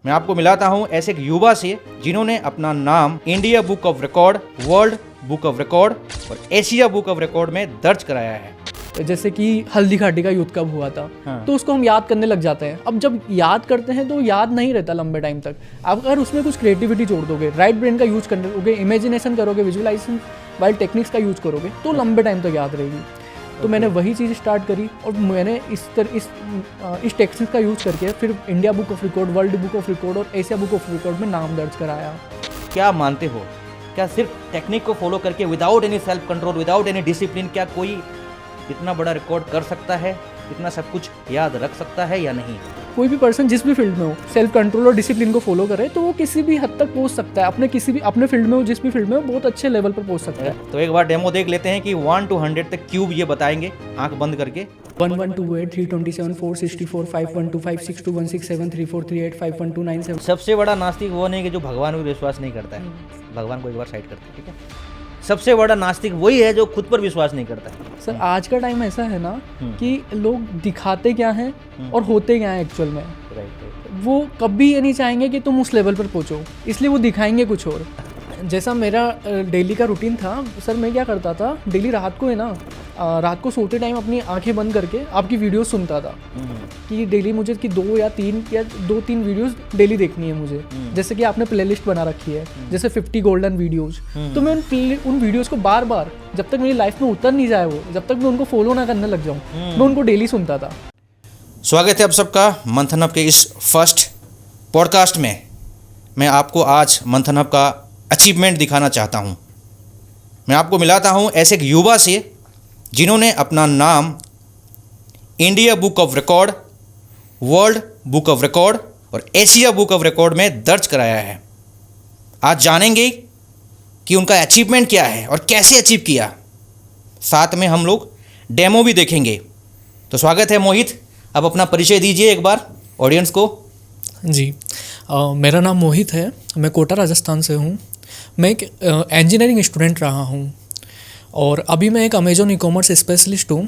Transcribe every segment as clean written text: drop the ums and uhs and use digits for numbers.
मैं आपको मिलाता हूं ऐसे एक युवा से जिन्होंने अपना नाम India book of record, world book of record और एशिया बुक ऑफ रिकॉर्ड में दर्ज कराया है। जैसे कि हल्दी घाटी का युद्ध कब हुआ था, हाँ। तो उसको हम याद करने लग जाते हैं। अब जब याद करते हैं तो याद नहीं रहता लंबे टाइम तक। अगर उसमें कुछ क्रिएटिविटी जोड़ दोगे, राइट ब्रेन का यूज करोगे, इमेजिनेशन करोगे, विजुअलाइजेशन वाइल टेक्निक्स का यूज करोगे तो लंबे टाइम तक याद रहेगी। तो मैंने वही चीज़ स्टार्ट करी और मैंने इस टेक्निक्स का यूज करके फिर India book of record, world book of record और एशिया बुक ऑफ रिकॉर्ड में नाम दर्ज कराया। क्या मानते हो, क्या सिर्फ टेक्निक को फॉलो करके without any self control, without any discipline, क्या कोई इतना बड़ा रिकॉर्ड कर सकता है, इतना सब कुछ याद रख सकता है या नहीं? कोई भी पर्सन जिस भी फील्ड में हो, सेल्फ कंट्रोल और डिसिप्लिन को फॉलो करे तो वो किसी भी हद तक पहुंच सकता है। अपने फील्ड में हो, जिस भी फील्ड में हो, बहुत अच्छे लेवल पर पहुंच सकता है। तो एक बार डेमो देख लेते हैं कि 1 to 100 तक क्यूब ये बताएंगे आंख बंद करके। 1128 327 464 5125 6216 7343 51297। सबसे बड़ा नास्तिक वो नहीं कि जो भगवान पर विश्वास नहीं करता है, भगवान को एक बार साइड करते हैं, ठीक है। सबसे बड़ा नास्तिक वही है जो खुद पर विश्वास नहीं करता है। सर आज का टाइम ऐसा है ना कि लोग दिखाते क्या हैं और होते क्या हैं एक्चुअल में। वो कभी ये नहीं चाहेंगे कि तुम उस लेवल पर पहुंचो, इसलिए वो दिखाएंगे कुछ और। जैसा मेरा डेली का रूटीन था सर, मैं क्या करता था डेली रात को है ना, रात को सोते टाइम अपनी आंखें बंद करके आपकी वीडियोस सुनता था कि डेली मुझे कि 2-3 वीडियोस डेली देखनी है मुझे। जैसे कि आपने प्लेलिस्ट बना रखी है जैसे 50 गोल्डन वीडियोस, तो मैं उन वीडियोस को बार बार जब तक मेरी लाइफ में उतर नहीं जाए वो, जब तक मैं उनको फॉलो ना करने लग जाऊँ, मैं उनको डेली सुनता था। स्वागत है आप सबका मंथन हब के इस फर्स्ट पॉडकास्ट में। मैं आपको आज मंथन हब का अचीवमेंट दिखाना चाहता हूँ। मैं आपको मिलाता हूँ ऐसे एक युवा से जिन्होंने अपना नाम India book of record, world book of record और एशिया बुक ऑफ रिकॉर्ड में दर्ज कराया है। आज जानेंगे कि उनका अचीवमेंट क्या है और कैसे अचीव किया। साथ में हम लोग डेमो भी देखेंगे। तो स्वागत है मोहित, अब अपना परिचय दीजिए एक बार ऑडियंस को। जी, मेरा नाम मोहित है, मैं कोटा राजस्थान से हूँ। मैं एक इंजीनियरिंग स्टूडेंट रहा हूँ और अभी मैं एक अमेजॉन ई कॉमर्स स्पेशलिस्ट हूँ।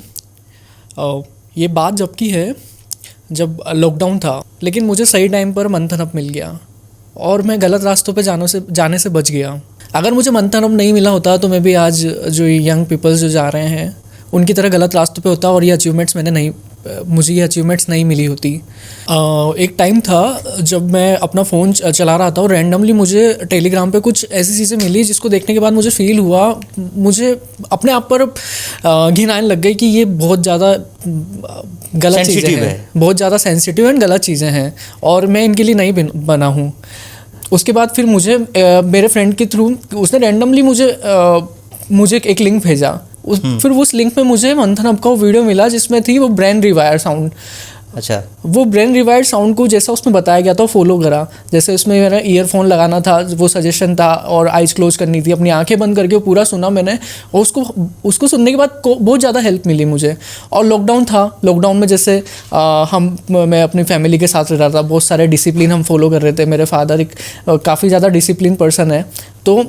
ये बात जब की है जब लॉकडाउन था, लेकिन मुझे सही टाइम पर मंथन हब मिल गया और मैं गलत रास्तों पे जाने से बच गया। अगर मुझे मंथन हब नहीं मिला होता तो मैं भी आज जो यंग पीपल्स जो जा रहे हैं उनकी तरह गलत रास्तों पे होता और मुझे ये अचीवमेंट्स नहीं मिली होती। एक टाइम था जब मैं अपना फ़ोन चला रहा था और रैंडमली मुझे टेलीग्राम पे कुछ ऐसी चीज़ें मिली जिसको देखने के बाद मुझे फ़ील हुआ, मुझे अपने आप पर घिन आने लग गई कि ये बहुत ज़्यादा गलत चीज़ें हैं, बहुत ज़्यादा सेंसिटिव एंड गलत चीज़ें हैं और मैं इनके लिए नहीं बना हूँ। उसके बाद फिर मुझे मेरे फ्रेंड के थ्रू उसने रैंडमली मुझे एक लिंक भेजा। फिर उस लिंक में मुझे मंथन हब का वीडियो मिला जिसमें थी वो ब्रेन रिवायर साउंड। अच्छा, वो ब्रेन रिवायर साउंड को जैसा उसमें बताया गया था फॉलो करा। जैसे उसमें मेरा ईयरफोन लगाना था, वो सजेशन था, और आइज क्लोज करनी थी, अपनी आंखें बंद करके वो पूरा सुना मैंने और उसको सुनने के बाद बहुत ज़्यादा हेल्प मिली मुझे। और लॉकडाउन था, लॉकडाउन में जैसे मैं अपनी फैमिली के साथ रह रहा था, बहुत सारे डिसिप्लिन हम फॉलो कर रहे थे। मेरे फादर एक काफ़ी ज़्यादा डिसिप्लिन पर्सन है, तो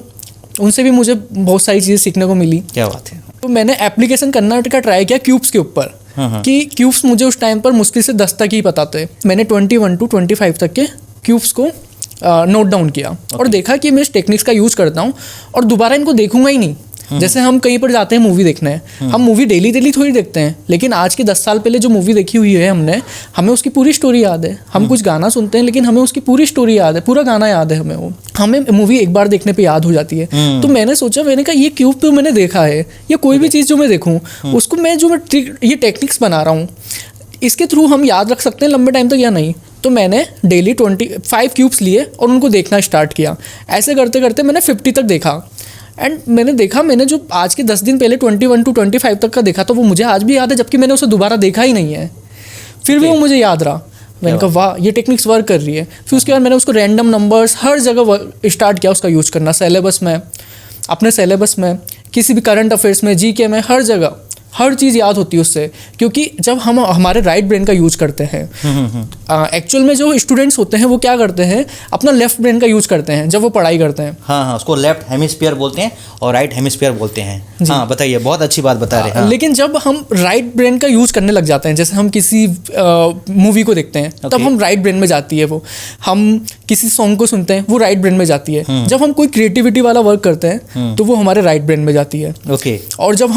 उनसे भी मुझे बहुत सारी चीज़ें सीखने को मिली। क्या बात है। तो मैंने एप्लीकेशन करना का ट्राई किया क्यूब्स के ऊपर कि क्यूब्स मुझे उस टाइम पर मुश्किल से 10 तक ही पता थे। मैंने 21 to 25 तक के क्यूब्स को नोट डाउन किया और देखा कि मैं इस टेक्निक्स का यूज़ करता हूँ और दोबारा इनको देखूंगा ही नहीं। जैसे हम कहीं पर जाते हैं मूवी देखने, हम मूवी डेली थोड़ी देखते हैं, लेकिन आज के 10 साल पहले जो मूवी देखी हुई है हमने, हमें उसकी पूरी स्टोरी याद है। हम कुछ गाना सुनते हैं लेकिन हमें उसकी पूरी स्टोरी याद है, पूरा गाना याद है हमें मूवी एक बार देखने पे याद हो जाती है। तो मैंने कहा ये क्यूब तो मैंने देखा है, या कोई भी चीज़ जो मैं देखूँ उसको मैं ये टेक्निक्स बना रहा हूँ, इसके थ्रू हम याद रख सकते हैं लंबे टाइम तक या नहीं। तो मैंने डेली 25 क्यूब्स लिए और उनको देखना स्टार्ट किया। ऐसे करते करते मैंने 50 तक देखा एंड मैंने जो आज के 10 दिन पहले 21 to 25 तक का देखा तो वो मुझे आज भी याद है, जबकि मैंने उसे दोबारा देखा ही नहीं है। फिर भी वो मुझे याद रहा। मैंने कहा वाह, ये टेक्निक्स वर्क कर रही है। फिर उसके बाद मैंने उसको रैंडम नंबर्स हर जगह स्टार्ट किया उसका यूज़ करना, सिलेबस में, अपने सिलेबस में, किसी भी करंट अफेयर्स में, जीके में, हर हर चीज़ याद होती है उससे, क्योंकि जब हम हमारे राइट ब्रेन का यूज करते हैं, एक्चुअल में जो स्टूडेंट्स होते हैं वो क्या करते हैं, अपना लेफ्ट ब्रेन का यूज करते हैं जब वो पढ़ाई करते हैं। हाँ हाँ, उसको लेफ्ट हेमिस्फीयर बोलते हैं और राइट हेमिस्फीयर बोलते हैं। हाँ बताइए, बहुत अच्छी बात बता रहे हैं। हाँ। लेकिन जब हम राइट ब्रेन का यूज करने लग जाते हैं, जैसे हम किसी मूवी को देखते हैं तब हम राइट ब्रेन में जाती है वो, हम किसी सॉन्ग को सुनते हैं वो राइट ब्रेन में जाती है, जब हम कोई क्रिएटिविटी वाला वर्क करते हैं तो वो हमारे राइट ब्रेन में जाती है। ओके। और जब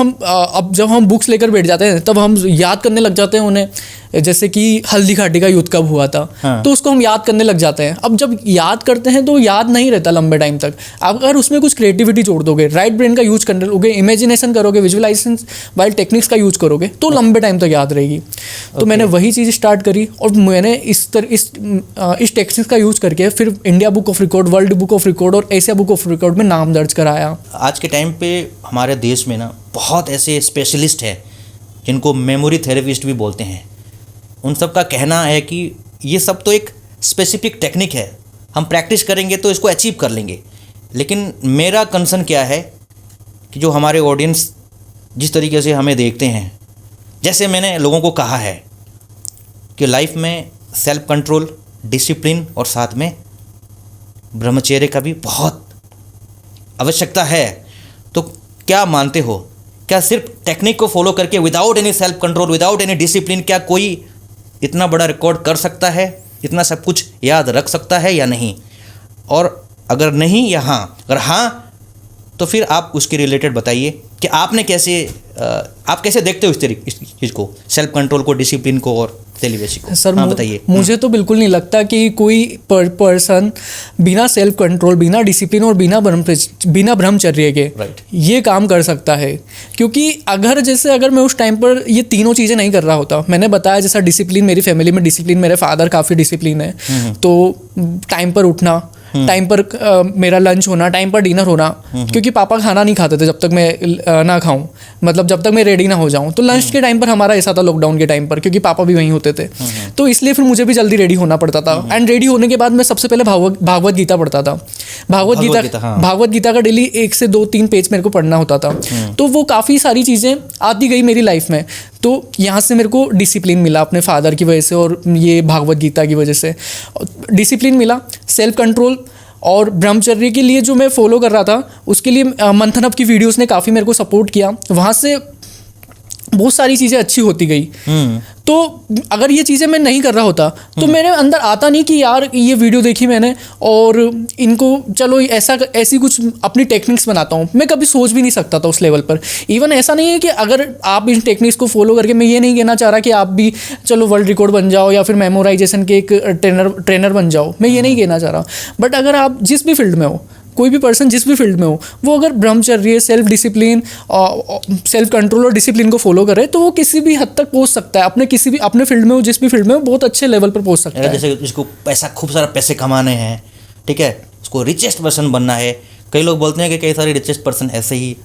हम बुक्स लेकर बैठ जाते हैं तब हम याद करने लग जाते हैं उन्हें, जैसे कि हल्दी घाटी का युद्ध कब हुआ था। हाँ। तो उसको हम याद करने लग जाते हैं। अब जब याद करते हैं तो याद नहीं रहता लंबे टाइम तक। अगर उसमें कुछ क्रिएटिविटी जोड़ दोगे, राइट ब्रेन का यूज करने लोगे, इमेजिनेशन करोगे, विजुअलाइजेशन वाइल टेक्निक्स का यूज करोगे तो लंबे टाइम तक याद रहेगी। तो मैंने वही चीज़ स्टार्ट करी और मैंने इस टेक्निक्स का यूज करके फिर India book of record, world book of record और एशिया बुक ऑफ रिकॉर्ड में नाम दर्ज कराया। आज के टाइम पे हमारे देश में ना बहुत ऐसे स्पेशलिस्ट हैं जिनको मेमोरी थेरेपिस्ट भी बोलते हैं। उन सब का कहना है कि ये सब तो एक स्पेसिफिक टेक्निक है, हम प्रैक्टिस करेंगे तो इसको अचीव कर लेंगे। लेकिन मेरा कंसर्न क्या है कि जो हमारे ऑडियंस जिस तरीके से हमें देखते हैं, जैसे मैंने लोगों को कहा है कि लाइफ में सेल्फ कंट्रोल, डिसिप्लिन और साथ में ब्रह्मचर्य का भी बहुत आवश्यकता है। तो क्या मानते हो, क्या सिर्फ टेक्निक को फॉलो करके without any self control, without any discipline, क्या कोई इतना बड़ा रिकॉर्ड कर सकता है, इतना सब कुछ याद रख सकता है या नहीं? और अगर नहीं या हाँ, अगर हाँ तो फिर आप उसके रिलेटेड बताइए कि आपने कैसे आप कैसे देखते हो इस चीज़ को, सेल्फ कंट्रोल को, डिसिप्लिन को और सेलिब्रेसी को? सर हाँ बताइए। मुझे तो बिल्कुल नहीं लगता कि कोई पर्सन बिना सेल्फ कंट्रोल, बिना डिसिप्लिन और बिना ब्रह्मचर्य के ये काम कर सकता है। क्योंकि अगर मैं उस टाइम पर ये तीनों चीज़ें नहीं कर रहा होता, मैंने बताया जैसा डिसिप्लिन, मेरी फैमिली में डिसिप्लिन, मेरे फादर काफ़ी डिसिप्लिन है, तो टाइम पर उठना, टाइम पर मेरा लंच होना, टाइम पर डिनर होना, क्योंकि पापा खाना नहीं खाते थे जब तक मैं ना खाऊं, मतलब जब तक मैं रेडी ना हो जाऊं। तो लंच के टाइम पर हमारा ऐसा था लॉकडाउन के टाइम पर, क्योंकि पापा भी वहीं होते थे, तो इसलिए फिर मुझे भी जल्दी रेडी होना पड़ता था। एंड रेडी होने के बाद मैं सबसे पहले भागवत गीता पढ़ता था। भागवत गीता का डेली 1 से 2-3 पेज मेरे को पढ़ना होता था। तो वो काफ़ी सारी चीज़ें आती गई मेरी लाइफ में। तो यहाँ से मेरे को डिसिप्लिन मिला अपने फादर की वजह से और ये भागवत गीता की वजह से डिसिप्लिन मिला। सेल्फ कंट्रोल और ब्रह्मचर्य के लिए जो मैं फॉलो कर रहा था, उसके लिए मंथन अप की वीडियोस ने काफ़ी मेरे को सपोर्ट किया। वहाँ से बहुत सारी चीज़ें अच्छी होती गई। तो अगर ये चीज़ें मैं नहीं कर रहा होता तो मेरे अंदर आता नहीं कि यार ये वीडियो देखी मैंने और इनको चलो ऐसी कुछ अपनी टेक्निक्स बनाता हूँ। मैं कभी सोच भी नहीं सकता था उस लेवल पर। इवन ऐसा नहीं है कि अगर आप इन टेक्निक्स को फॉलो करके, मैं ये नहीं कहना चाह रहा कि आप भी चलो वर्ल्ड रिकॉर्ड बन जाओ या फिर मेमोराइजेशन के एक ट्रेनर बन जाओ, मैं ये नहीं कहना चाह रहा। बट अगर आप जिस भी फील्ड में हो, कोई भी पर्सन जिस भी फील्ड में हो, वो अगर ब्रह्मचर्य, सेल्फ डिसिप्लिन, सेल्फ कंट्रोल और डिसिप्लिन को फॉलो करे तो वो किसी भी हद तक पहुंच सकता है। अपने फील्ड में हो, जिस भी फील्ड में हो, बहुत अच्छे लेवल पर पहुंच सकता है। जैसे जिसको खूब सारा पैसे कमाने हैं, ठीक है, उसको रिचेस्ट पर्सन बनना है। कई लोग बोलते हैं कि कई सारे रिचेस्ट पर्सन ऐसे ही,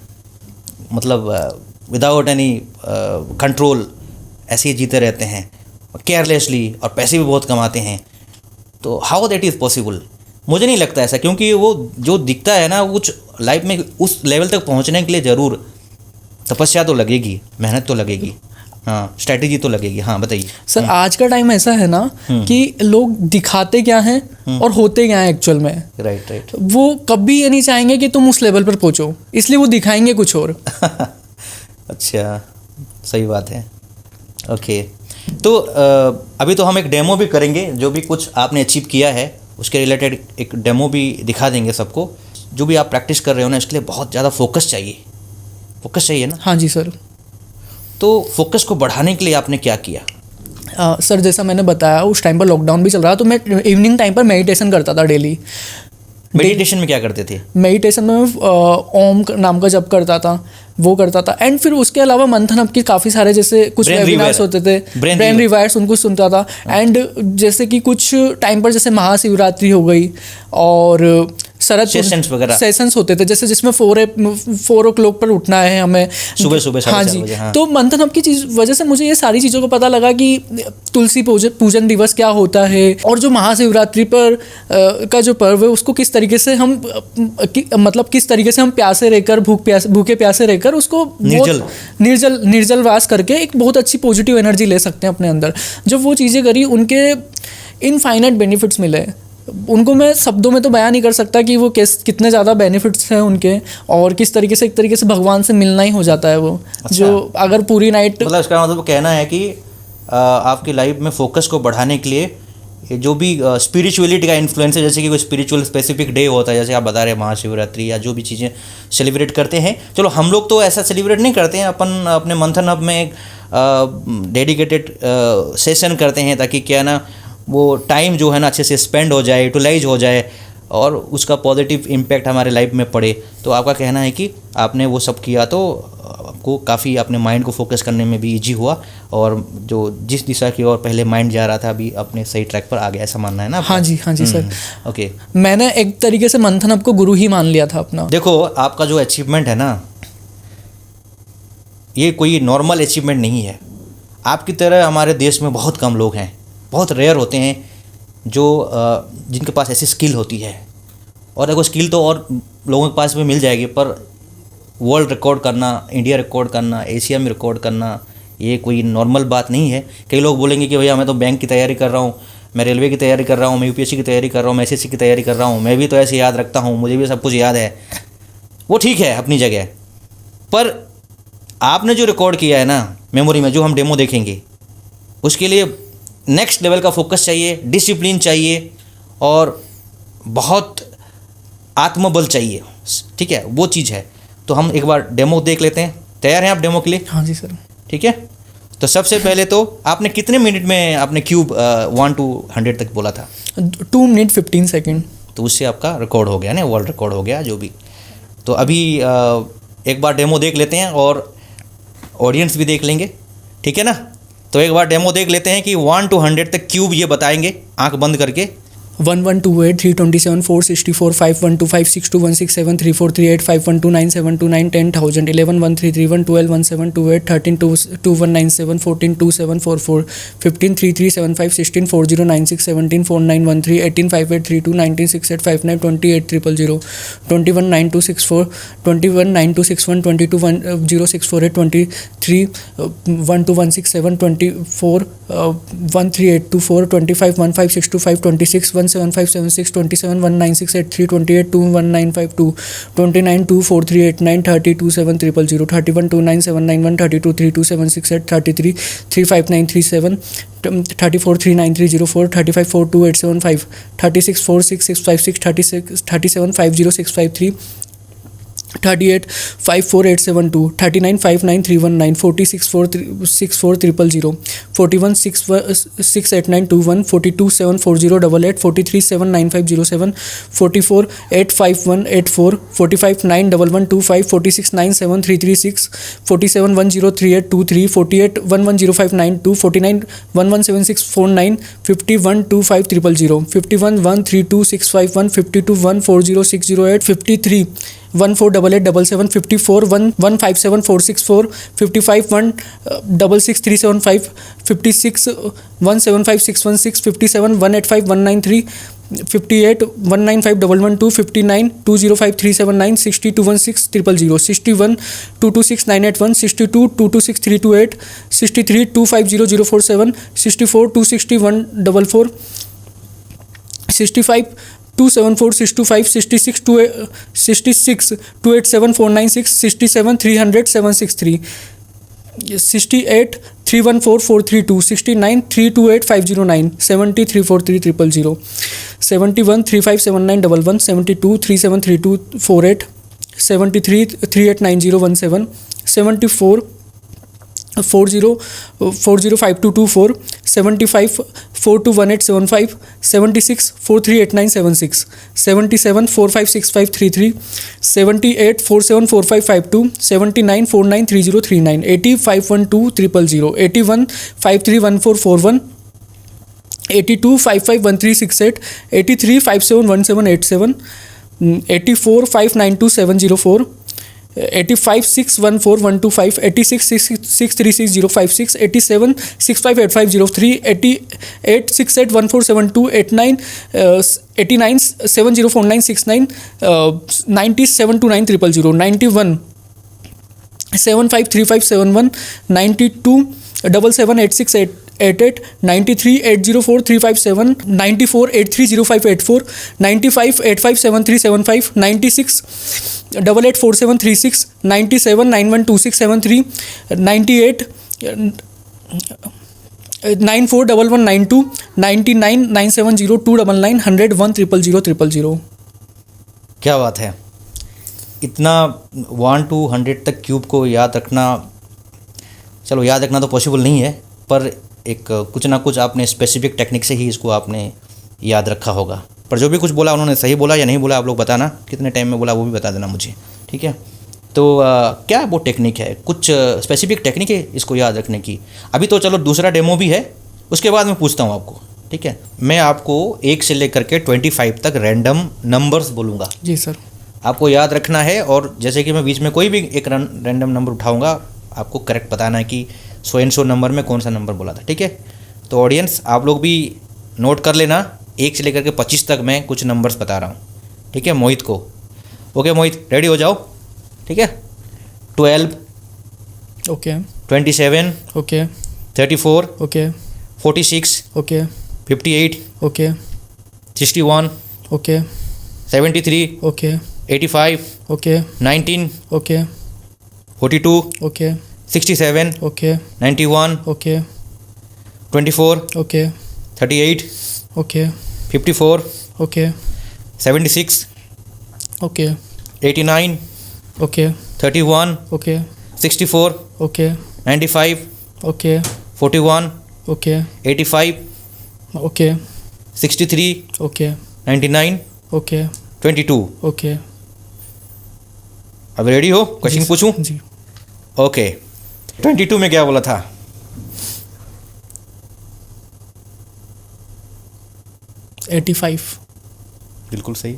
मतलब विदाउट एनी कंट्रोल ऐसे ही जीते रहते हैं केयरलेसली, और पैसे भी बहुत कमाते हैं। तो हाउ दैट इज़ पॉसिबल? मुझे नहीं लगता ऐसा, क्योंकि वो जो दिखता है ना, कुछ लाइफ में उस लेवल तक पहुंचने के लिए ज़रूर तपस्या तो लगेगी, मेहनत तो लगेगी, हाँ, स्ट्रैटेजी तो लगेगी। हाँ बताइए सर। आज का टाइम ऐसा है ना कि लोग दिखाते क्या हैं और होते क्या हैं एक्चुअल में। राइट। वो कभी ये नहीं चाहेंगे कि तुम उस लेवल पर पहुंचो, इसलिए वो दिखाएंगे कुछ और। अच्छा, सही बात है। ओके, तो अभी तो हम एक डेमो भी करेंगे, जो भी कुछ आपने अचीव किया है उसके रिलेटेड एक डेमो भी दिखा देंगे सबको। जो भी आप प्रैक्टिस कर रहे हो ना, इसके लिए बहुत ज़्यादा फोकस चाहिए ना? हाँ जी सर। तो फोकस को बढ़ाने के लिए आपने क्या किया? सर जैसा मैंने बताया, उस टाइम पर लॉकडाउन भी चल रहा, तो मैं इवनिंग टाइम पर मेडिटेशन करता था डेली। मेडिटेशन में क्या करते थे? मेडिटेशन में ओम नाम का जप करता था, वो करता था। एंड फिर उसके अलावा मंथन अप के काफ़ी सारे जैसे कुछ वेबिनार्स होते थे, ब्रेन रिवायर्स, उनको सुनता था। एंड जैसे कि कुछ टाइम पर जैसे महाशिवरात्रि हो गई और शरद सेशंस वगैरह सेशंस होते थे, जैसे जिसमें 4 o'clock पर उठना है हमें सुबह हाँ 4:30 जी। बजे, हाँ। तो मंथन हब की चीज वजह से मुझे ये सारी चीज़ों को पता लगा कि तुलसी पूजन दिवस क्या होता है, और जो महाशिवरात्रि पर का जो पर्व है उसको किस तरीके से हम मतलब किस तरीके से हम प्यासे रहकर भूखे प्यासे रहकर उसको निर्जल वास करके एक बहुत अच्छी पॉजिटिव एनर्जी ले सकते हैं अपने अंदर। जब वो चीज़ें करी, उनके इनफाइनाइट बेनिफिट्स मिले, उनको मैं शब्दों में तो बयान नहीं कर सकता कि वो कितने ज़्यादा बेनिफिट्स हैं उनके, और किस तरीके से एक तरीके से भगवान से मिलना ही हो जाता है वो। अच्छा। जो अगर पूरी नाइट मतलब इसका मतलब कहना है कि आपकी लाइफ में फोकस को बढ़ाने के लिए ये जो भी स्पिरिचुअलिटी का इन्फ्लुएंस है, जैसे कि कोई स्पिरिचुअल स्पेसिफिक डे होता है, जैसे आप बता रहे हैं महाशिवरात्रि या जो भी चीज़ें सेलिब्रेट करते हैं, चलो हम लोग तो ऐसा सेलिब्रेट नहीं करते हैं, अपन अपने मंथन हब में एक डेडिकेटेड सेशन करते हैं ताकि क्या ना वो टाइम जो है ना अच्छे से स्पेंड हो जाए, यूटिलाइज हो जाए और उसका पॉजिटिव इम्पैक्ट हमारे लाइफ में पड़े। तो आपका कहना है कि आपने वो सब किया तो आपको काफ़ी अपने माइंड को फोकस करने में भी इजी हुआ, और जो जिस दिशा की ओर पहले माइंड जा रहा था अभी अपने सही ट्रैक पर आ गया, ऐसा मानना है ना आपका? हाँ जी सर। ओके। मैंने एक तरीके से मंथन हब को गुरु ही मान लिया था अपना। देखो आपका जो अचीवमेंट है ना, ये कोई नॉर्मल अचीवमेंट नहीं है। आपकी तरह हमारे देश में बहुत कम लोग हैं, बहुत रेयर होते हैं जो जिनके पास ऐसी स्किल होती है। और देखो स्किल तो और लोगों के पास भी मिल जाएगी, पर वर्ल्ड रिकॉर्ड करना, इंडिया रिकॉर्ड करना, एशिया में रिकॉर्ड करना, ये कोई नॉर्मल बात नहीं है। कई लोग बोलेंगे कि भैया मैं तो बैंक की तैयारी कर रहा हूँ, मैं रेलवे की तैयारी कर रहा हूँ, मैं यूपीएससी की तैयारी कर रहा हूँ, मैं एसएससी की तैयारी कर रहा हूँ, मैं भी तो ऐसे याद रखता हूँ, मुझे भी सब कुछ याद है। वो ठीक है अपनी जगह, पर आपने जो रिकॉर्ड किया है ना मेमोरी में, जो हम डेमो देखेंगे, उसके लिए नेक्स्ट लेवल का फोकस चाहिए, डिसिप्लिन चाहिए और बहुत आत्मबल चाहिए। ठीक है, वो चीज़ है। तो हम एक बार डेमो देख लेते हैं। तैयार हैं आप डेमो के लिए? हाँ जी सर। ठीक है, तो सबसे पहले तो आपने कितने मिनट में आपने क्यूब 1 to 100 तक बोला था? 2 मिनट 15 सेकेंड। तो उससे आपका रिकॉर्ड हो गया ना, वर्ल्ड रिकॉर्ड हो गया जो भी। तो अभी एक बार डेमो देख लेते हैं और ऑडियंस भी देख लेंगे, ठीक है ना। तो एक बार डेमो देख लेते हैं कि 1 to 100 तक क्यूब ये बताएंगे आंख बंद करके। 1128 327 464 5125 6216 734 38 5129 729 10000 11 1331 12 1728 13 2197 14 2744 15 3375 16 4096 17 4913 18 5832 19 6859 28 000 21 9264 21 9261 22 0648 23 12167 24 13824 25 15625 26 17576 27 19683 28 21952 29 24389 30 27 000 31 29791 32 32768 33 35937 34 39304 35 42875 36 46656 36 37 50653 38 54872 39 59319 46 464 000 41 68921 42 74088 43 79507 44 85184 45 91125 46 97336 47 103823 48 11059 49 117649 51 25 000 51 132651 52 140608 53 148877 54 1157464 55 166375 56 175616 57 185193 58 195112 59 205379 60 216 000 61 226 981 62 226 328 63 250047 64 260 144 65 274 625 66 287 496 67 300 763 68 314 432 69 328 509 70 343 000 71 3579 11 72 3732 48 73 389017 74 405224 75 421875 76 438976 77 456533 78 474552 79 493039 80 512 000 81 531441 82 551368 83 571787 84592704, 85614125, 8666360656, 87658503, 88681472, 89704969, 972900, 91 753571, 92 778688, 93 804357, 94 830584, 95 857375, 96 884736, 97 912673, 98 941192, 99 970299, 100 1000000। क्या बात है, इतना 1 to 100 तक क्यूब को याद रखना, चलो याद रखना तो पॉसिबल नहीं है, पर एक कुछ ना कुछ आपने स्पेसिफिक टेक्निक से ही इसको आपने याद रखा होगा। पर जो भी कुछ बोला उन्होंने सही बोला या नहीं बोला आप लोग बताना, कितने टाइम में बोला वो भी बता देना मुझे, ठीक है। तो क्या वो टेक्निक है, कुछ स्पेसिफिक टेक्निक है इसको याद रखने की। अभी तो चलो दूसरा डेमो भी है, उसके बाद मैं पूछता हूँ आपको, ठीक है। मैं आपको 1 से लेकर के 25 तक रैंडम नंबर्स बोलूँगा। जी सर। आपको याद रखना है, और जैसे कि मैं बीच में कोई भी एक रैंडम नंबर उठाऊंगा, आपको करेक्ट बताना है कि 100 नंबर में कौन सा नंबर बोला था, ठीक है। तो ऑडियंस आप लोग भी नोट कर लेना, 1 से लेकर के 25 तक मैं कुछ नंबर्स बता रहा हूँ, ठीक है, मोहित को। ओके मोहित, रेडी हो जाओ, ठीक है। 12, okay, 27, okay, 34, okay, 46, okay, 58, okay, 61, okay, 73, okay, 85, okay, 19, okay, 42, okay, 67, okay, 91, okay, 24, okay, 38, okay, 54, okay, 76, okay, 89, okay, 31, okay, 64, okay, 95, okay, 41, okay, 85, okay, 63, okay, 99, okay, 22। Okay. अब रेडी हो, क्वेश्चन पूछूं? जी। ओके, 22 में क्या बोला था? 85। बिल्कुल सही।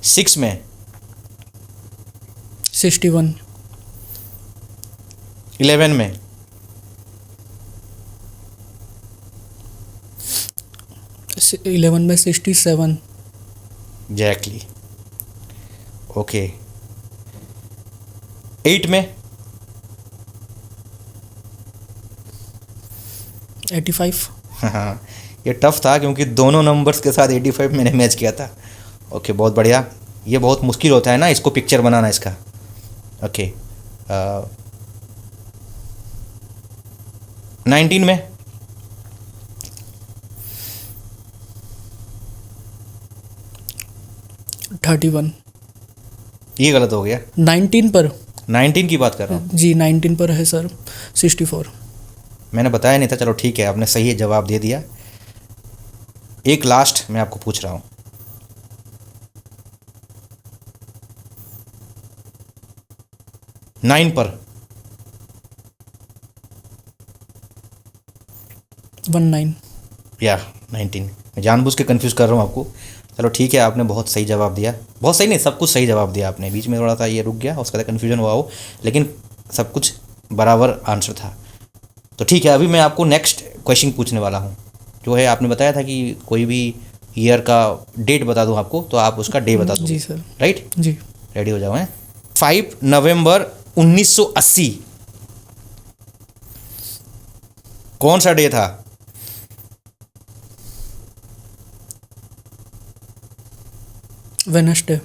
6 में? 61। 11 में? 11 में 67। एग्जैक्टली। ओके, 8 में? 85। हाँ, ये टफ था क्योंकि दोनों नंबर्स के साथ 85 मैंने मैच किया था। ओके, बहुत बढ़िया। ये बहुत मुश्किल होता है ना इसको पिक्चर बनाना इसका। ओके, 19 में? 31। ये गलत हो गया। 19 पर? 19 की बात कर रहा हूँ जी, 19 पर है सर। 64। मैंने बताया नहीं था। चलो ठीक है, आपने सही जवाब दे दिया। एक लास्ट मैं आपको पूछ रहा हूँ। नाइन पर? 19। या 19। मैं जानबूझ के कंफ्यूज कर रहा हूँ आपको। चलो ठीक है, आपने बहुत सही जवाब दिया। बहुत सही नहीं, सब कुछ सही जवाब दिया आपने। बीच में थोड़ा सा ये रुक गया, उसका कन्फ्यूजन हुआ हो, लेकिन सब कुछ बराबर आंसर था। तो ठीक है, अभी मैं आपको नेक्स्ट क्वेश्चन पूछने वाला हूँ, जो है आपने बताया था कि कोई भी ईयर का डेट बता दूँ आपको, तो आप उसका डे बता दो। जी सर। राइट? जी। रेडी हो जाओ। हैं 5 नवंबर 1980 कौन सा डे था? वेडनेसडे।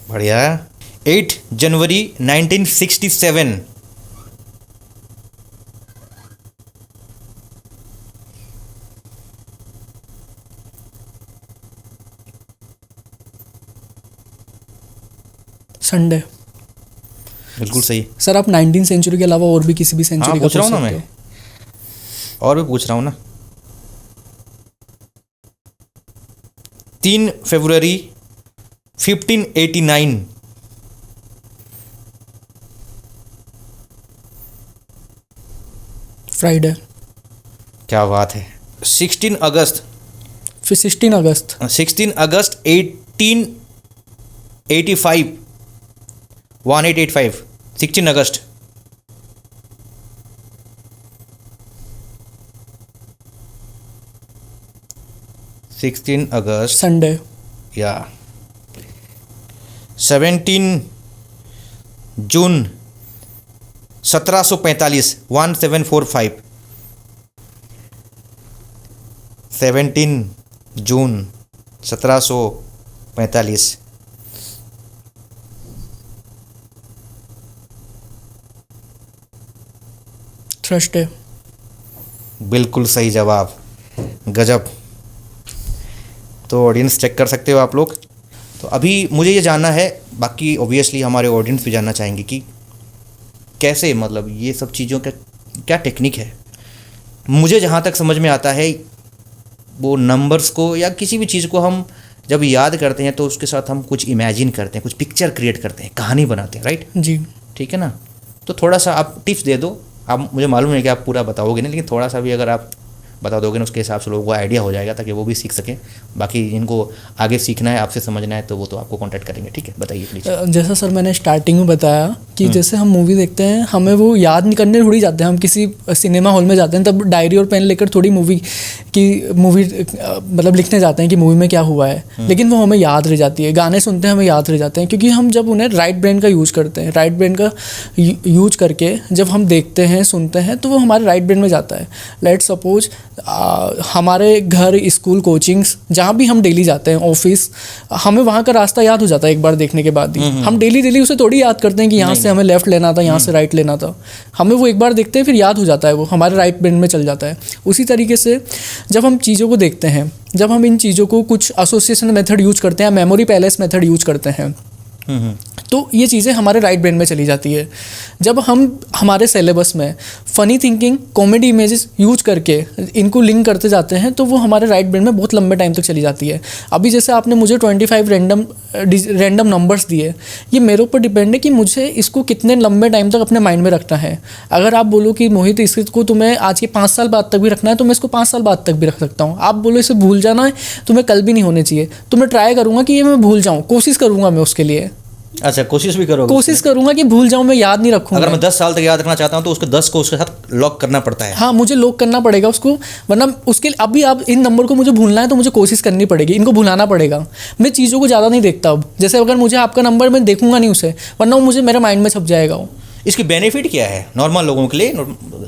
बढ़िया। 8 जनवरी 1967 संडे। बिल्कुल सही। सर आप 19 सेंचुरी के अलावा और भी किसी भी सेंचुरी का पूछ रहा हूँ ना सकते मैं, हो। और भी पूछ रहा हूँ ना। 3 फरवरी 1589 फ्राइडे। क्या बात है। 16 अगस्त फिर 16 अगस्त। 16 अगस्त 1885, 1885, 16 अगस्त। सिक्सटीन अगस्त संडे। या 17 जून 1745, 1745, 17 जून 1745। थर्सडे। बिल्कुल सही जवाब, गजब। तो ऑडियंस चेक कर सकते हो आप लोग। तो अभी मुझे ये जानना है, बाकी ऑब्वियसली हमारे ऑडियंस भी जानना चाहेंगे कि कैसे, मतलब ये सब चीज़ों का क्या टेक्निक है। मुझे जहाँ तक समझ में आता है, वो नंबर्स को या किसी भी चीज़ को हम जब याद करते हैं तो उसके साथ हम कुछ इमेजिन करते हैं, कुछ पिक्चर क्रिएट करते हैं, कहानी बनाते हैं, राइट? जी। ठीक है ना। तो थोड़ा सा आप टिप्स दे दो। आप, मुझे मालूम है कि आप पूरा बताओगे नहीं, लेकिन थोड़ा सा भी अगर आप बता दोगे ना, उसके हिसाब से लोगों को आइडिया हो जाएगा, ताकि वो भी सीख सकें। बाकी इनको आगे सीखना है, आपसे समझना है, तो वो तो आपको कांटेक्ट करेंगे। ठीक है, बताइए प्लीज़। जैसा सर मैंने स्टार्टिंग में बताया कि जैसे हम मूवी देखते हैं, हमें वो याद नहीं करने थोड़ी जाते हैं। हम किसी सिनेमा हॉल में जाते हैं, तब डायरी और पेन लेकर थोड़ी मूवी मतलब लिखने जाते हैं कि मूवी में क्या हुआ है, लेकिन वो हमें याद रह जाती है। गाने सुनते हैं, हमें याद रह जाते हैं, क्योंकि हम जब उन्हें राइट ब्रेन का यूज़ करते हैं, राइट ब्रेन का यूज करके जब हम देखते हैं, सुनते हैं, तो वो हमारे राइट ब्रेन में जाता है। लेट सपोज हमारे घर, स्कूल, कोचिंग्स, जहाँ भी हम डेली जाते हैं, ऑफिस, हमें वहाँ का रास्ता याद हो जाता है एक बार देखने के बाद ही। हम डेली उसे थोड़ी याद करते हैं कि यहाँ से हमें लेफ्ट लेना था, यहाँ से राइट लेना था। हमें वो एक बार देखते हैं, फिर याद हो जाता है, वो हमारे राइट ब्रेन में चल जाता है। उसी तरीके से जब हम चीज़ों को देखते हैं, जब हम इन चीज़ों को कुछ एसोसिएशन मेथड यूज करते हैं, मेमोरी पैलेस मेथड यूज करते हैं, तो ये चीज़ें हमारे राइट ब्रेन में चली जाती है। जब हम हमारे सिलेबस में funny thinking, comedy images use करके इनको लिंक करते जाते हैं, तो वो हमारे राइट ब्रेन में बहुत लंबे टाइम तक चली जाती है। अभी जैसे आपने मुझे 25 रैंडम नंबर्स दिए, ये मेरे ऊपर डिपेंड है कि मुझे इसको कितने लंबे टाइम तक अपने माइंड में रखना है। अगर आप बोलो कि मोहित, इसको तुम्हें आज के 5 साल बाद तक भी रखना है, तो मैं इसको 5 साल बाद तक भी रख सकता हूँ। आप बोलो इसे भूल जाना है, तो मैं कल भी नहीं होने चाहिए, तो मैं ट्राई करूँगा कि ये मैं भूल जाऊँ, कोशिश करूँगा मैं उसके लिए। अच्छा, कोशिश भी करोगे? कोशिश करूंगा कि भूल जाऊं, मैं याद नहीं रखूंगा। अगर मैं 10 साल तक याद रखना चाहता हूं तो उसके 10 को उसके साथ लॉक करना पड़ता है। हाँ, मुझे लॉक करना पड़ेगा उसको, वरना उसके अभी आप इन नंबर को मुझे भूलना है तो मुझे कोशिश करनी पड़ेगी, इनको भुलाना पड़ेगा। मैं चीज़ों को ज़्यादा नहीं देखता अब। जैसे अगर मुझे आपका नंबर, मैं देखूंगा नहीं उसे, वरना वो मुझे मेरे माइंड में छप जाएगा वो। इसकी बेनिफिट क्या है नॉर्मल लोगों के लिए,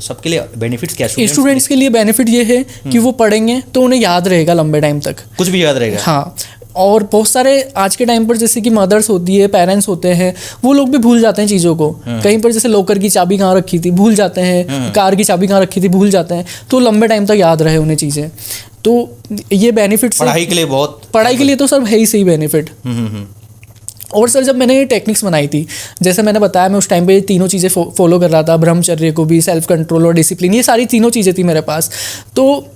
सबके लिए बेनिफिट्स क्या है? स्टूडेंट्स के लिए बेनिफिट ये है कि वो पढ़ेंगे तो उन्हें याद रहेगा लंबे टाइम तक, कुछ भी याद रहेगा। हाँ। और बहुत सारे आज के टाइम पर जैसे कि मदर्स होती है, पेरेंट्स होते हैं, वो लोग भी भूल जाते हैं चीज़ों को। कहीं पर जैसे लॉकर की चाबी कहाँ रखी थी, भूल जाते हैं, कार की चाबी कहाँ रखी थी, भूल जाते हैं, तो लंबे टाइम तक याद रहे उन्हें चीज़ें। तो ये बेनिफिट्स पढ़ाई के लिए बहुत, पढ़ाई के लिए तो सर है ही सही बेनिफिट। और सर जब मैंने ये टेक्निक्स बनाई थी, जैसे मैंने बताया, मैं उस टाइम पे ये तीनों चीज़ें फॉलो कर रहा था, ब्रह्मचर्य को भी, सेल्फ कंट्रोल और डिसिप्लिन, ये सारी तीनों चीज़ें थी मेरे पास। तो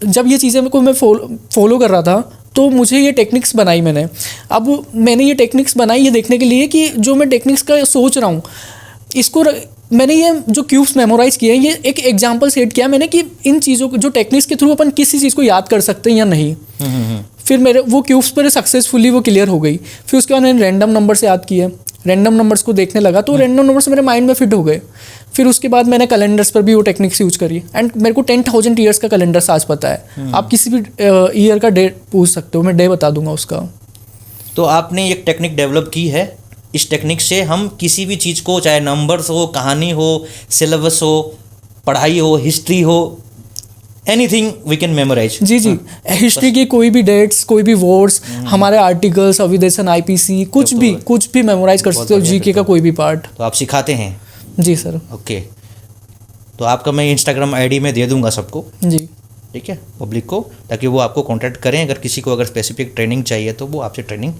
जब ये चीज़ें मैं फॉलो कर रहा था, तो मुझे ये टेक्निक्स बनाई मैंने। अब मैंने ये टेक्निक्स बनाई ये देखने के लिए कि जो मैं टेक्निक्स का सोच रहा हूँ, इसको मैंने ये जो क्यूब्स मेमोराइज किए हैं, ये एक एग्जांपल सेट किया मैंने कि इन चीज़ों को, जो टेक्निक्स के थ्रू अपन किसी चीज़ को याद कर सकते हैं या नहीं। फिर मेरे वो क्यूब्स पर सक्सेसफुली वो क्लियर हो गई। फिर उसके बाद मैंने रैंडम नंबर से याद किया, रैंडम नंबर्स को देखने लगा, तो रैंडम नंबर्स मेरे माइंड में फिट हो गए। फिर उसके बाद मैंने कैलेंडर्स पर भी वो टेक्निक्स यूज करी, एंड मेरे को 10,000 ईयर्स का कैलेंडर आज पता है। आप किसी भी ईयर का डेट पूछ सकते हो, मैं डे बता दूंगा उसका। तो आपने एक टेक्निक डेवलप की है, इस टेक्निक से हम किसी भी चीज़ को, चाहे नंबर्स हो, कहानी हो, सिलेबस हो, पढ़ाई हो, हिस्ट्री हो, एनीथिंग वी कैन मेमोराइज। जी। हिस्ट्री की कोई भी डेट्स, कोई भी वर्ड्स, हमारे आर्टिकल्स, अविदेशन, IPC, कुछ भी मेमोराइज कर सकते हो, GK का कोई भी पार्ट। तो आप सिखाते हैं? जी सर। ओके, तो आपका मैं इंस्टाग्राम ID में दे दूंगा सबको, जी, ठीक है, पब्लिक को, ताकि वो आपको कांटेक्ट करें। अगर किसी को अगर स्पेसिफिक ट्रेनिंग चाहिए तो वो आपसे ट्रेनिंग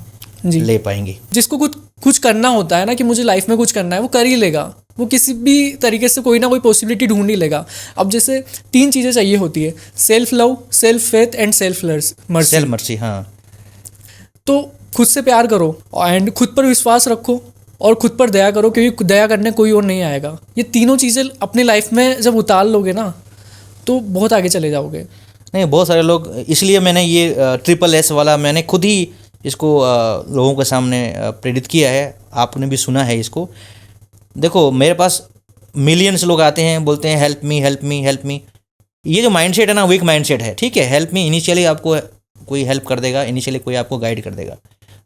ले पाएंगे। जिसको कुछ करना होता है ना, कि मुझे लाइफ में कुछ करना है, वो कर ही लेगा। वो किसी भी तरीके से कोई ना कोई पॉसिबिलिटी ढूंढ ही लेगा। अब जैसे 3 चीज़ें चाहिए होती है, self love, self faith and self mercy. हाँ, तो खुद से प्यार करो एंड खुद पर विश्वास रखो और खुद पर दया करो, क्योंकि दया करने कोई और नहीं आएगा। ये तीनों चीज़ें अपनी लाइफ में जब उतार लोगे ना, तो बहुत आगे चले जाओगे। नहीं, बहुत सारे लोग, इसलिए मैंने ये SSS वाला मैंने खुद ही इसको लोगों के सामने प्रेरित किया है, आपने भी सुना है इसको। देखो मेरे पास मिलियंस लोग आते हैं, बोलते हैं help me help me help me. ये जो माइंडसेट है ना, वीक माइंडसेट है, ठीक है। हेल्प मी, इनिशियली आपको कोई हेल्प कर देगा, इनिशियली कोई आपको गाइड कर देगा,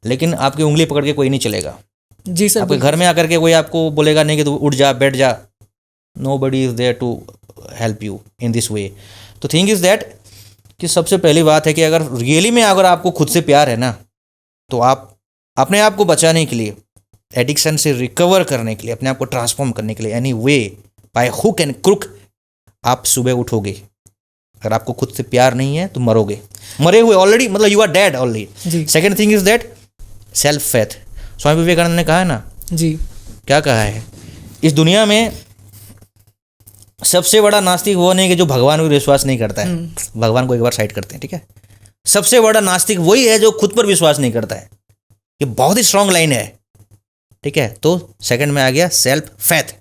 लेकिन आपकी उंगली पकड़ के कोई नहीं चलेगा। जी सर, आपके घर में आकर के कोई आपको बोलेगा नहीं कि तू उठ जा, बैठ जा। Nobody is there to help you in this way. तो थिंग इज़ दैट कि सबसे पहली बात है कि अगर रियली में अगर आपको खुद से प्यार है ना, तो आप अपने आप को बचाने के लिए, एडिक्शन से रिकवर करने के लिए, अपने आप को ट्रांसफॉर्म करने के लिए, anyway, by hook and crook आप सुबह उठोगे। अगर आपको खुद से प्यार नहीं है तो मरोगे, मरे हुए ऑलरेडी, मतलब you are dead already. Second thing is that self faith. Swami Vivekananda ने कहा है ना जी, क्या कहा है, इस दुनिया में सबसे बड़ा नास्तिक वो नहीं कि जो भगवान पर विश्वास नहीं करता है। भगवान को एक बार साइड करते हैं, ठीक है। सबसे बड़ा नास्तिक वही है जो खुद पर विश्वास नहीं करता है। ये बहुत ही स्ट्रांग लाइन है, ठीक है। तो सेकंड में आ गया सेल्फ फेथ,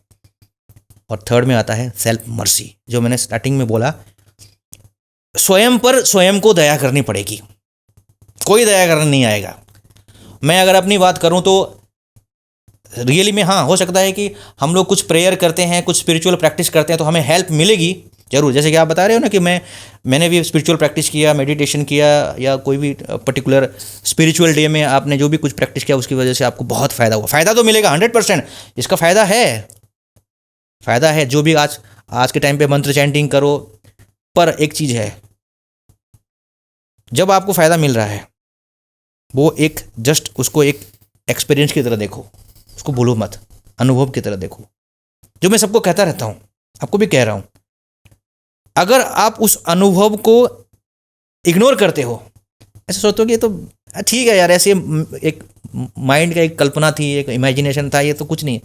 और थर्ड में आता है सेल्फ मर्सी, जो मैंने स्टार्टिंग में बोला। स्वयं पर स्वयं को दया करनी पड़ेगी, कोई दया करने नहीं आएगा। मैं अगर अपनी बात करूं तो रियली में हाँ, हो सकता है कि हम लोग कुछ प्रेयर करते हैं, कुछ स्पिरिचुअल प्रैक्टिस करते हैं तो हमें हेल्प मिलेगी जरूर। जैसे कि आप बता रहे हो ना कि मैंने भी स्पिरिचुअल प्रैक्टिस किया, मेडिटेशन किया, या कोई भी पर्टिकुलर स्पिरिचुअल डे में आपने जो भी कुछ प्रैक्टिस किया उसकी वजह से आपको बहुत फ़ायदा हुआ। फ़ायदा तो मिलेगा 100%, इसका फ़ायदा है। जो भी आज के टाइम पे मंत्र चैंटिंग करो, पर एक चीज़ है, जब आपको फ़ायदा मिल रहा है वो एक जस्ट उसको एक एक्सपीरियंस की तरह देखो, उसको भूलो मत, अनुभव की तरह देखो। जो मैं सबको कहता रहता हूँ, आपको भी कह रहा हूँ, अगर आप उस अनुभव को इग्नोर करते हो, ऐसे सोचते हो कि ये तो ठीक है यार, ऐसे एक माइंड का एक कल्पना थी, एक इमेजिनेशन था, ये तो कुछ नहीं,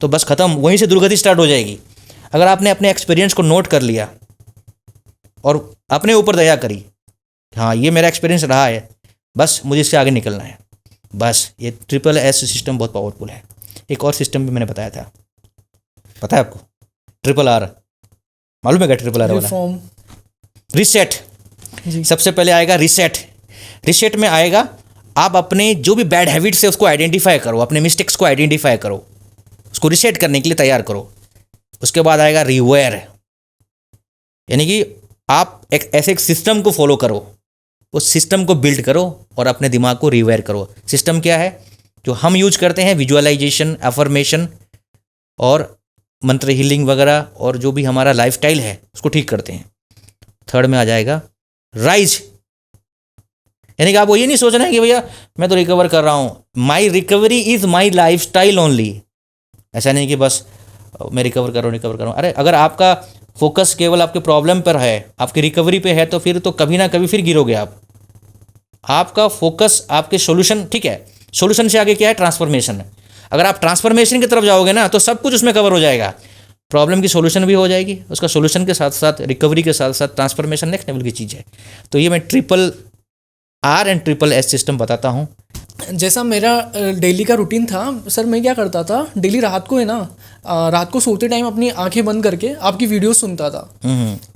तो बस ख़त्म, वहीं से दुर्गति स्टार्ट हो जाएगी। अगर आपने अपने एक्सपीरियंस को नोट कर लिया और अपने ऊपर दया करी, हाँ ये मेरा एक्सपीरियंस रहा है, बस मुझे इससे आगे निकलना है, बस। ये ट्रिपल एस सिस्टम बहुत पावरफुल है। एक और सिस्टम भी मैंने बताया था, पता है आपको? ट्रिपल आर, मालूम है क्या ट्रिपल आर वाला? रिसेट। सबसे पहले आएगा रिसेट। रिसेट में आएगा आप अपने जो भी बैड हैबिट्स है उसको आइडेंटिफाई करो, अपने मिस्टेक्स को आइडेंटिफाई करो, उसको रिसेट करने के लिए तैयार करो। उसके बाद आएगा रिवेयर, यानी कि आप एक सिस्टम को फॉलो करो, उस सिस्टम को बिल्ड करो और अपने दिमाग को रिवेयर करो। सिस्टम क्या है जो हम यूज करते हैं? विजुअलाइजेशन, अफर्मेशन और मंत्र हीलिंग वगैरह, और जो भी हमारा लाइफस्टाइल है उसको ठीक करते हैं। थर्ड में आ जाएगा राइज, यानी कि आपको ये नहीं सोचना है कि भैया मैं तो रिकवर कर रहा हूँ, my recovery is my lifestyle only. ऐसा नहीं कि बस मैं रिकवर कर रहा हूँ। अरे अगर आपका फोकस केवल आपके प्रॉब्लम पर है, आपकी रिकवरी पे है, तो फिर तो कभी ना कभी फिर गिरोगे आप। आपका फोकस आपके सॉल्यूशन, ठीक है, सॉल्यूशन से आगे क्या है? ट्रांसफॉर्मेशन। अगर आप ट्रांसफॉर्मेशन की तरफ जाओगे ना तो सब कुछ उसमें कवर हो जाएगा। प्रॉब्लम की सॉल्यूशन भी हो जाएगी, उसका सॉल्यूशन के साथ साथ रिकवरी के साथ साथ ट्रांसफॉर्मेशन नेक्स्ट लेवल की चीज़ है। तो ये मैं triple R and triple S system बताता हूँ। जैसा मेरा डेली का रूटीन था सर, मैं क्या करता था, डेली रात को है ना, रात को सोते टाइम अपनी आंखें बंद करके आपकी वीडियोस सुनता था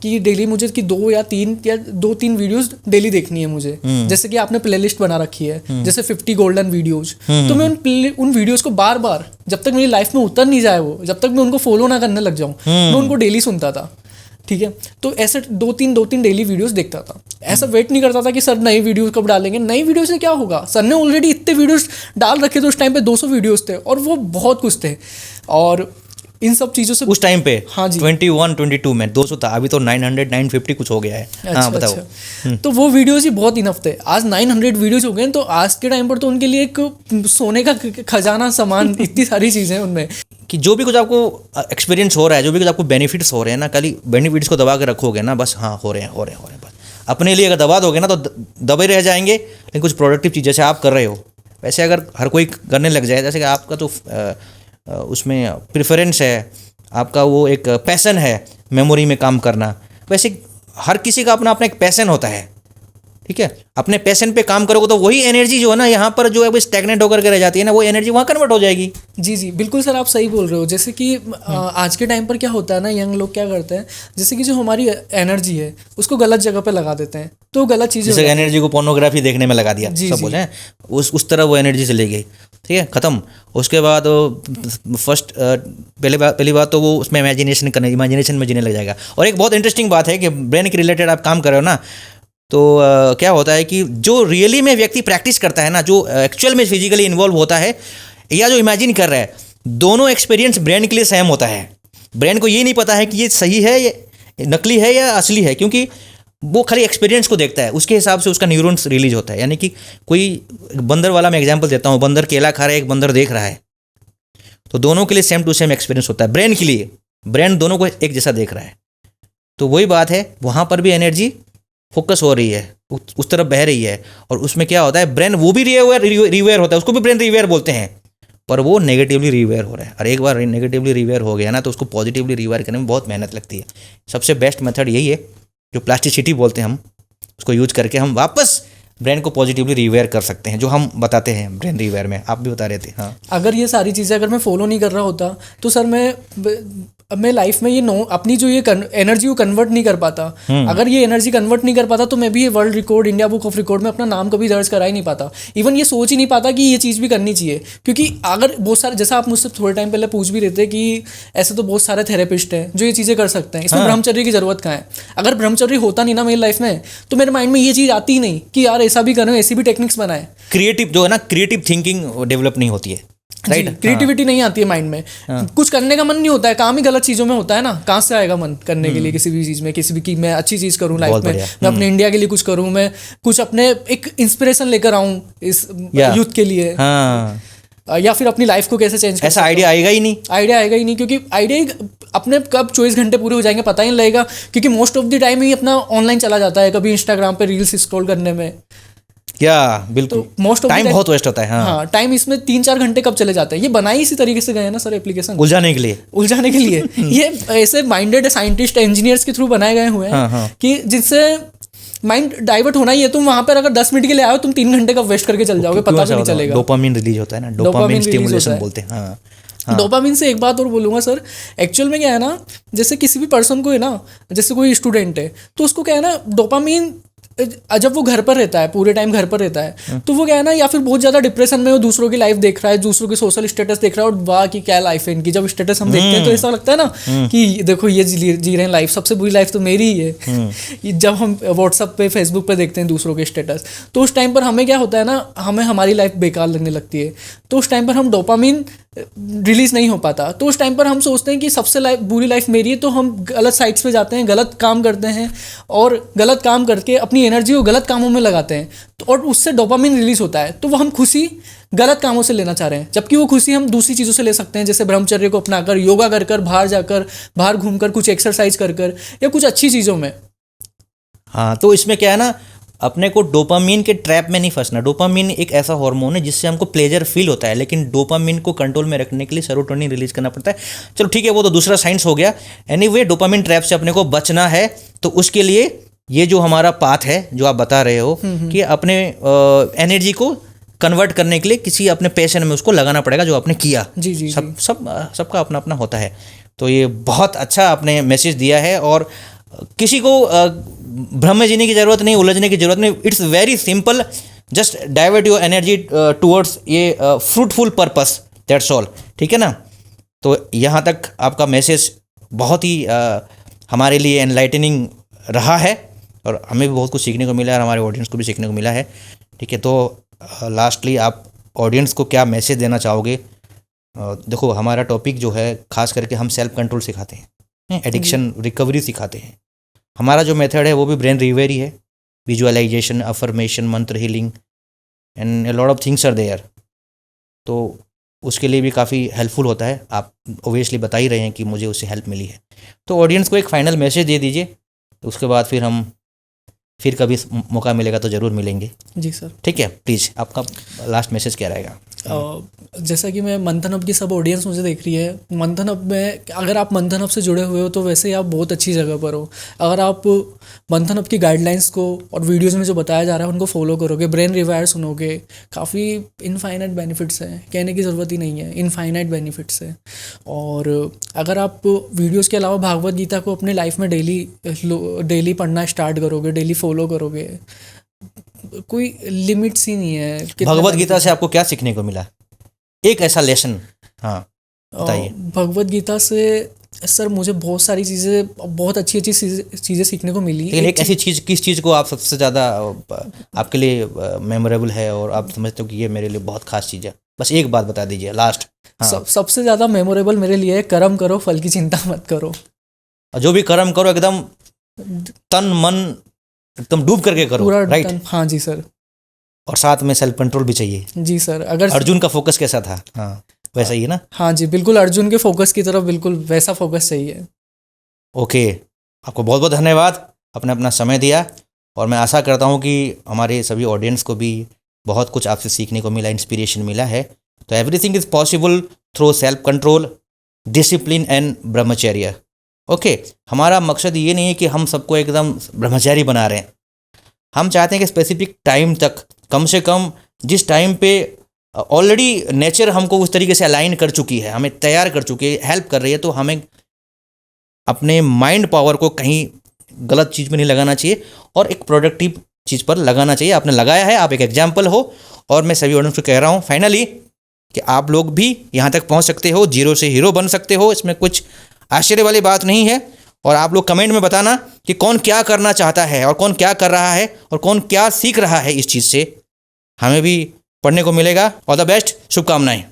कि डेली मुझे कि दो तीन वीडियोस डेली देखनी है मुझे। जैसे कि आपने प्लेलिस्ट बना रखी है, जैसे 50 गोल्डन वीडियोस, तो मैं उन वीडियोस को बार बार, जब तक मेरी लाइफ में उतर नहीं जाए वो, जब तक मैं उनको फॉलो ना करने लग जाऊँ, मैं उनको डेली सुनता था। ठीक है, तो ऐसे दो तीन डेली वीडियोस देखता था। ऐसा वेट नहीं करता था कि सर नई वीडियोस कब डालेंगे। नई वीडियो से क्या होगा, सर ने ऑलरेडी इतने वीडियोस डाल रखे थे, उस टाइम पे 200 वीडियोस थे और वो बहुत कुछ थे। और इन सब चीज़ों से उस टाइम पे, हाँ जी, 21-22 में 200 था, अभी तो 900-950 कुछ हो गया है। हाँ बताओ। तो वो वीडियोस ही बहुत इनफ थे। आज 900 वीडियोस हो गए, तो आज के टाइम पर तो उनके लिए एक सोने का खजाना सामान, इतनी सारी चीज़ें उनमें कि जो भी कुछ आपको एक्सपीरियंस हो रहा है, जो भी कुछ आपको बेनिफिट्स हो रहे हैं ना, खाली बेनिफिट्स को दबा के रखोगे ना, बस हाँ हो रहे हैं बस। अपने लिए अगर दबा दोगे ना तो दबे रह जाएंगे। लेकिन कुछ प्रोडक्टिव चीज़ जैसे आप कर रहे हो, वैसे अगर हर कोई करने लग जाए, जैसे कि आपका तो उसमें प्रेफरेंस है, आपका वो एक पैसन है मेमोरी में काम करना, वैसे हर किसी का अपना अपना एक पैसन होता है। ठीक है, अपने पैशन पे काम करोगे तो वही एनर्जी जो है ना यहाँ पर जो है वो स्टैग्नेंट होकर के रह जाती है ना, वो एनर्जी वहाँ कन्वर्ट हो जाएगी। जी जी बिल्कुल सर, आप सही बोल रहे हो। जैसे कि आज के टाइम पर क्या होता है ना, यंग लोग क्या करते हैं, जैसे कि जो हमारी एनर्जी है उसको गलत जगह पे लगा देते हैं, तो गलत चीज़ें जैसे एनर्जी को पोर्नोग्राफी देखने में लगा दिया, जी, सब जी। बोले उस तरह वो एनर्जी चली गई, ठीक है, ख़त्म। उसके बाद फर्स्ट पहली बात तो वो उसमें इमेजिनेशन में जीने लग जाएगा। और एक बहुत इंटरेस्टिंग बात है कि ब्रेन के रिलेटेड आप काम कर रहे हो ना, तो क्या होता है कि जो रियली में व्यक्ति प्रैक्टिस करता है ना, जो एक्चुअल में फिजिकली इन्वॉल्व होता है या जो इमेजिन कर रहा है, दोनों एक्सपीरियंस ब्रेन के लिए सेम होता है। ब्रेन को ये नहीं पता है कि ये सही है, ये नकली है या असली है, क्योंकि वो खाली एक्सपीरियंस को देखता है, उसके हिसाब से उसका न्यूरॉन्स रिलीज होता है। यानी कि कोई बंदर वाला मैं एग्जांपल देता हूँ, बंदर केला खा रहा है, एक बंदर देख रहा है, तो दोनों के लिए सेम टू सेम एक्सपीरियंस होता है। ब्रेन के लिए, ब्रेन दोनों को एक जैसा देख रहा है। तो वही बात है, वहाँ पर भी एनर्जी फोकस हो रही है, उस तरफ बह रही है, और उसमें क्या होता है, ब्रेन वो भी रिवेयर होता है, उसको भी ब्रेन रिवेयर बोलते हैं, पर वो नेगेटिवली रिवेयर हो रहा है। और एक बार नेगेटिवली रिवेयर हो गया ना, तो उसको पॉजिटिवली रिवेयर करने में बहुत मेहनत लगती है। सबसे बेस्ट मेथड यही है, जो प्लास्टिसिटी बोलते हैं हम, उसको यूज करके हम वापस ब्रेन को पॉजिटिवली रिवेयर कर सकते हैं, जो हम बताते हैं ब्रेन रिवेयर में, आप भी बता रहे थे। हाँ, अगर ये सारी चीज़ें अगर मैं फॉलो नहीं कर रहा होता तो सर मैं लाइफ में ये अपनी जो ये एनर्जी को कन्वर्ट नहीं कर पाता। अगर ये एनर्जी कन्वर्ट नहीं कर पाता तो मैं भी ये world record, India book of record में अपना नाम कभी दर्ज करा ही नहीं पाता। इवन ये सोच ही नहीं पाता कि ये चीज़ भी करनी चाहिए, क्योंकि अगर बहुत सारे, जैसा आप मुझसे थोड़े टाइम पहले पूछ भी रहे थे कि ऐसे तो बहुत सारे थेरेपिस्ट हैं जो ये चीज़ें कर सकते हैं, इसमें ब्रह्मचर्य की ज़रूरत कहाँ है। अगर ब्रह्मचर्य होता नहीं ना मेरी लाइफ में, तो मेरे माइंड में ये चीज़ आती ही नहीं कि यार ऐसा भी करें, ऐसी भी टेक्निक्स बनाए। क्रिएटिव जो है ना, क्रिएटिव थिंकिंग डेवलप नहीं होती है, राइट। क्रिएटिविटी नहीं आती है माइंड में, कुछ करने का मन नहीं होता है, काम ही गलत चीज़ों में होता है ना, कहाँ से आएगा मन करने के लिए किसी भी चीज़ में, किसी भी की मैं अच्छी चीज़ करूँ लाइफ में, मैं अपने इंडिया के लिए कुछ करूँ, मैं कुछ अपने एक इंस्पिरेशन लेकर आऊँ इस यूथ के लिए, या फिर अपनी लाइफ को कैसे चेंज कर, ऐसा आइडिया आएगा ही नहीं, क्योंकि आइडिया अपने कब 24 घंटे पूरे हो जाएंगे पता ही नहीं लगेगा, क्योंकि मोस्ट ऑफ द टाइम ही अपना ऑनलाइन चला जाता है, कभी इंस्टाग्राम पे रील्स स्क्रॉल करने में, क्या बिल्कुल तो मोस्ट ऑफ टाइम बहुत वेस्ट होता है। हाँ, टाइम इसमें 3-4 घंटे कब चले जाते हैं। ये बनाई इसी तरीके से गए हैं ना सर, एप्लीकेशन उलझाने के लिए ये ऐसे माइंडेड साइंटिस्ट, इंजीनियर्स के थ्रू बनाए गए हुए हैं कि जिससे माइंड डाइवर्ट होना ही है। तुम वहां पर अगर 10 मिनट के लिए आओ, तुम 3 घंटे का वेस्ट करके चल जाओगे, पता भी नहीं चलेगा। डोपामिन रिलीज होता है ना, डोपामिन स्टिमुलेशन बोलते हैं। हाँ। डोपामिन से एक बात और बोलूँगा सर, एक्चुअल में क्या है ना, जैसे किसी भी पर्सन को है ना, जैसे कोई स्टूडेंट है तो उसको क्या है ना, डोपामिन जब वो घर पर रहता है, पूरे टाइम घर पर रहता है, तो वो क्या है ना, या फिर बहुत ज़्यादा डिप्रेशन में वो दूसरों की लाइफ देख रहा है, दूसरों के सोशल स्टेटस देख रहा है, और वाह की क्या लाइफ है इनकी। जब स्टेटस हम देखते हैं तो ऐसा लगता है ना कि देखो ये जी रहे हैं लाइफ, सबसे बुरी लाइफ तो मेरी ही है। जब हम व्हाट्सअप पे, फेसबुक पे देखते हैं दूसरों के स्टेटस, तो उस टाइम पर हमें क्या होता है ना, हमें हमारी लाइफ बेकार लगने लगती है, तो उस टाइम पर हम डोपामिन रिलीज नहीं हो पाता, तो उस टाइम पर हम सोचते हैं कि सबसे बुरी लाइफ मेरी है, तो हम गलत साइट्स पे जाते हैं, गलत काम करते हैं, और गलत काम करके अपनी एनर्जी को गलत कामों में लगाते हैं, तो और उससे डोपामिन रिलीज होता है, तो वो हम खुशी गलत कामों से लेना चाह रहे हैं, जबकि वो खुशी हम दूसरी चीज़ों से ले सकते हैं, जैसे ब्रह्मचर्य को अपनाकर, योगा कर बाहर जाकर, बाहर घूमकर, कुछ एक्सरसाइज कर या कुछ अच्छी चीज़ों में। हाँ, तो इसमें क्या है ना, अपने को डोपामीन के ट्रैप में नहीं फंसना। डोपामीन एक ऐसा हार्मोन है जिससे हमको प्लेजर फील होता है, लेकिन डोपामीन को कंट्रोल में रखने के लिए सेरोटोनिन रिलीज करना पड़ता है। चलो ठीक है, वो तो दूसरा साइंस हो गया। एनीवे, डोपामीन ट्रैप से अपने को बचना है, तो उसके लिए ये जो हमारा पाथ है जो आप बता रहे हो कि अपने एनर्जी को कन्वर्ट करने के लिए किसी अपने पैशन में उसको लगाना पड़ेगा, जो आपने किया। जी सबका अपना अपना होता है। तो ये बहुत अच्छा आपने मैसेज दिया है, और किसी को भ्रम में जीने की ज़रूरत नहीं, उलझने की ज़रूरत नहीं। It's very simple, just divert your energy towards ये फ्रूटफुल पर्पस, दैट्स ऑल। ठीक है ना। तो यहाँ तक आपका मैसेज बहुत ही हमारे लिए एनलाइटनिंग रहा है, और हमें भी बहुत कुछ सीखने को मिला है, और हमारे ऑडियंस को भी सीखने को मिला है। ठीक है, तो लास्टली आप ऑडियंस को क्या मैसेज देना चाहोगे? देखो, हमारा टॉपिक जो है खास करके हम सेल्फ कंट्रोल सिखाते हैं, एडिक्शन रिकवरी सिखाते हैं। हमारा जो मेथड है वो भी ब्रेन रिवेयर ही है, विजुअलाइजेशन, अफर्मेशन, मंत्र healing and lot of things are there. तो उसके लिए भी काफ़ी हेल्पफुल होता है। आप ओबियसली बता ही रहे हैं कि मुझे उससे हेल्प मिली है। तो ऑडियंस को एक फाइनल मैसेज दे दीजिए, उसके बाद फिर कभी मौका मिलेगा तो ज़रूर मिलेंगे। जी सर। ठीक है, प्लीज़ आपका लास्ट मैसेज क्या रहेगा? जैसा कि मैं मंथन हब की सब ऑडियंस मुझे देख रही है, मंथन हब में अगर आप मंथन हब से जुड़े हुए हो तो वैसे ही आप बहुत अच्छी जगह पर हो। अगर आप मंथन हब की गाइडलाइंस को और वीडियोस में जो बताया जा रहा है उनको फॉलो करोगे, ब्रेन रिवायर सुनोगे, काफ़ी इनफाइनाइट बेनिफिट्स हैं, कहने की ज़रूरत ही नहीं है, इनफाइनाइट बेनिफिट्स हैं। और अगर आप वीडियोस के अलावा भागवत गीता को अपने लाइफ में डेली पढ़ना स्टार्ट करोगे, डेली फॉलो करोगे, कोई लिमिट्स ही नहीं है। भगवत गीता से आपको क्या सीखने को मिला, एक ऐसा लेसन? हाँ बताइए। भगवत गीता से सर मुझे बहुत सारी चीज़ें, बहुत अच्छी अच्छी चीज़ें सीखने को मिली। लेकिन एक ऐसी चीज़, किस चीज़ को आप सबसे ज़्यादा आपके लिए मेमोरेबल है और आप समझते हो कि ये मेरे लिए बहुत खास चीज़ है? बस एक बात बता दीजिए लास्ट। हाँ। सबसे ज़्यादा मेमोरेबल मेरे लिए है कर्म करो फल की चिंता मत करो। और जो भी कर्म करो एकदम तन मन एकदम डूब करके करो, राइट? हाँ जी सर। और साथ में सेल्फ कंट्रोल भी चाहिए। जी सर। अगर अर्जुन का फोकस कैसा था? हाँ वैसा ही है ना? हाँ जी बिल्कुल, अर्जुन के फोकस की तरफ बिल्कुल वैसा फोकस चाहिए। ओके, आपको बहुत बहुत धन्यवाद, आपने अपना समय दिया, और मैं आशा करता हूँ कि हमारे सभी ऑडियंस को भी बहुत कुछ आपसे सीखने को मिला, इंस्पिरेशन मिला है। तो everything is possible through self control, discipline and ब्रह्मचर्य। ओके, हमारा मकसद ये नहीं है कि हम सबको एकदम ब्रह्मचारी बना रहे हैं। हम चाहते हैं कि स्पेसिफिक टाइम तक, कम से कम जिस टाइम पे ऑलरेडी नेचर हमको उस तरीके से अलाइन कर चुकी है, हमें तैयार कर चुकी है, हेल्प कर रही है, तो हमें अपने माइंड पावर को कहीं गलत चीज़ में नहीं लगाना चाहिए और एक प्रोडक्टिव चीज़ पर लगाना चाहिए। आपने लगाया है, आप एक एग्जाम्पल हो, और मैं सभी ऑडियंस को कह रहा हूँ फाइनली कि आप लोग भी यहाँ तक पहुँच सकते हो, जीरो से हीरो बन सकते हो, इसमें कुछ आश्चर्य वाली बात नहीं है। और आप लोग कमेंट में बताना कि कौन क्या करना चाहता है और कौन क्या कर रहा है और कौन क्या सीख रहा है इस चीज़ से, हमें भी पढ़ने को मिलेगा। ऑल द बेस्ट, शुभकामनाएं।